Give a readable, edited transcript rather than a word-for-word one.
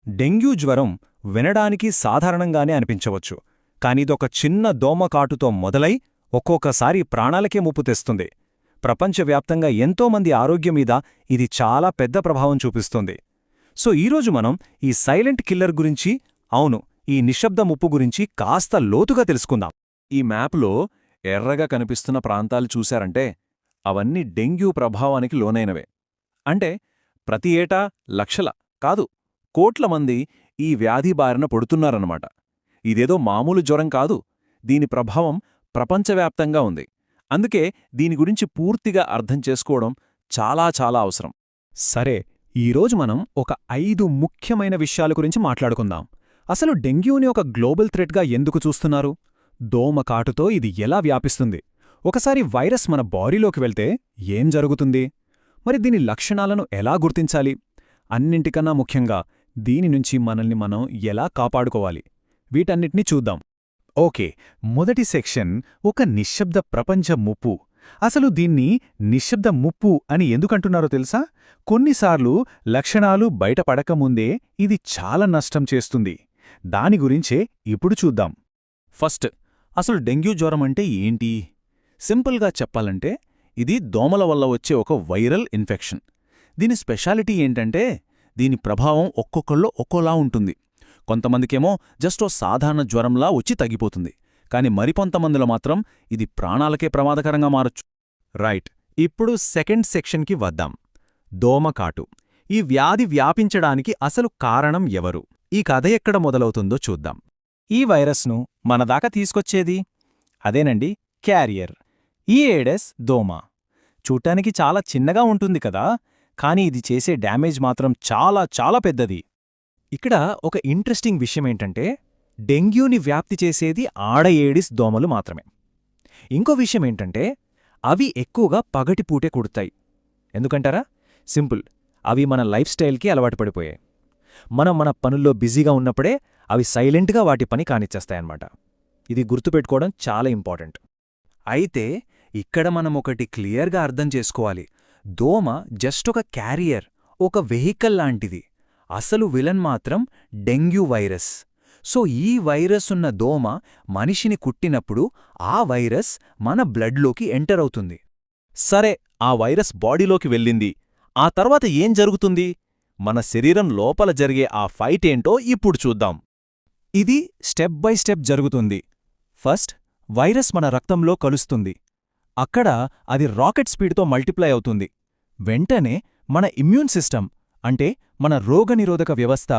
Dengue జ్వరం వినడానికి సాధారణంగానే అనిపించవచ్చు, కానిదొక చిన్న దోమకాటుతో మొదలై ఒక్కొక్కసారి ప్రాణాలకే ముప్పు తెస్తుంది. ప్రపంచవ్యాప్తంగా ఎంతోమంది ఆరోగ్యం మీద ఇది చాలా పెద్ద ప్రభావం చూపిస్తుంది. సో ఈరోజు మనం ఈ సైలెంట్ కిల్లర్ గురించి, అవును, ఈ నిశ్శబ్ద ముప్పు గురించి కాస్త లోతుగా తెలుసుకుందాం. ఈ మ్యాప్లో ఎర్రగా కనిపిస్తున్న ప్రాంతాలు చూశారంటే అవన్నీ డెంగ్యూ ప్రభావానికి లోనైనవే. అంటే ప్రతి ఏటా లక్షల కాదు, కోట్ల మంది ఈ వ్యాధి బారిన పడుతున్నారన్నమాట. ఇదేదో మామూలు జ్వరం కాదు, దీని ప్రభావం ప్రపంచవ్యాప్తంగా ఉంది. అందుకే దీని గురించి పూర్తిగా అర్థం చేసుకోవడం చాలా చాలా అవసరం. సరే, ఈరోజు మనం ఒక 5 ముఖ్యమైన విషయాల గురించి మాట్లాడుకుందాం. అసలు డెంగ్యూని ఒక గ్లోబల్ థ్రెట్గా ఎందుకు చూస్తున్నారు? దోమకాటుతో ఇది ఎలా వ్యాపిస్తుంది? ఒకసారి వైరస్ మన బాడీలోకి వెళ్తే ఏం జరుగుతుంది? మరి దీని లక్షణాలను ఎలా గుర్తించాలి? అన్నింటికన్నా ముఖ్యంగా దీని నుంచి మనల్ని మనం ఎలా కాపాడుకోవాలి? వీటన్నిటినీ చూద్దాం. ఓకే, మొదటి సెక్షన్ ఒక నిశ్శబ్ద ప్రపంచ ముప్పు. అసలు దీన్ని నిశ్శబ్ద ముప్పు అని ఎందుకంటున్నారో తెలుసా? కొన్నిసార్లు లక్షణాలు బయటపడకముందే ఇది చాలా నష్టం చేస్తుంది. దాని గురించే ఇప్పుడు చూద్దాం. ఫస్ట్, అసలు డెంగ్యూ జ్వరం అంటే ఏంటి? సింపుల్గా చెప్పాలంటే ఇది దోమల వల్ల వచ్చే ఒక వైరల్ ఇన్ఫెక్షన్. దీని స్పెషాలిటీ ఏంటంటే దీని ప్రభావం ఒక్కొక్కళ్ళో ఒక్కోలా ఉంటుంది. కొంతమందికేమో జస్టో సాధారణ జ్వరంలా వచ్చి తగ్గిపోతుంది, కాని మరికొంతమందిలో మాత్రం ఇది ప్రాణాలకే ప్రమాదకరంగా మారొచ్చు. రైట్, ఇప్పుడు సెకండ్ సెక్షన్కి వద్దాం. దోమకాటు. ఈ వ్యాధి వ్యాపించడానికి అసలు కారణం ఎవరు? ఈ కథ ఎక్కడ మొదలవుతుందో చూద్దాం. ఈ వైరస్ను మనదాకా తీసుకొచ్చేది అదేనండి, క్యారియర్. ఈ ఏడెస్ దోమ. చూడ్డానికి చాలా చిన్నగా ఉంటుంది కదా, కానీ ఇది చేసే డ్యామేజ్ మాత్రం చాలా చాలా పెద్దది. ఇక్కడ ఒక ఇంట్రెస్టింగ్ విషయమేంటంటే డెంగ్యూని వ్యాప్తి చేసేది ఆడ ఏడిస్ దోమలు మాత్రమే. ఇంకో విషయమేంటంటే అవి ఎక్కువగా పగటిపూటే కుడతాయి. ఎందుకంటారా? సింపుల్, అవి మన లైఫ్ స్టైల్కి అలవాటు పడిపోయాయి. మనం మన పనుల్లో బిజీగా ఉన్నప్పుడే అవి సైలెంట్గా వాటి పని కానిచ్చేస్తాయన్నమాట. ఇది గుర్తుపెట్టుకోవడం చాలా ఇంపార్టెంట్. అయితే ఇక్కడ మనం ఒకటి క్లియర్గా అర్థం చేసుకోవాలి. దోమ జస్ట్ ఒక క్యారియర్, ఒక వెహికల్ లాంటిది. అసలు విలన్ మాత్రం డెంగ్యూ వైరస్. సో ఈ వైరస్ ఉన్న దోమ మనిషిని కుట్టినప్పుడు ఆ వైరస్ మన బ్లడ్లోకి ఎంటర్ అవుతుంది. సరే, ఆ వైరస్ బాడీలోకి వెళ్ళింది. ఆ తర్వాత ఏం జరుగుతుంది? మన శరీరం లోపల జరిగే ఆ ఫైట్ ఏంటో ఇప్పుడు చూద్దాం. ఇది స్టెప్ బై స్టెప్ జరుగుతుంది. ఫస్ట్, వైరస్ మన రక్తంలో కలుస్తుంది. అక్కడ అది రాకెట్ స్పీడ్తో మల్టిప్లై అవుతుంది. వెంటనే మన ఇమ్యూన్ సిస్టమ్, అంటే మన రోగనిరోధక వ్యవస్థ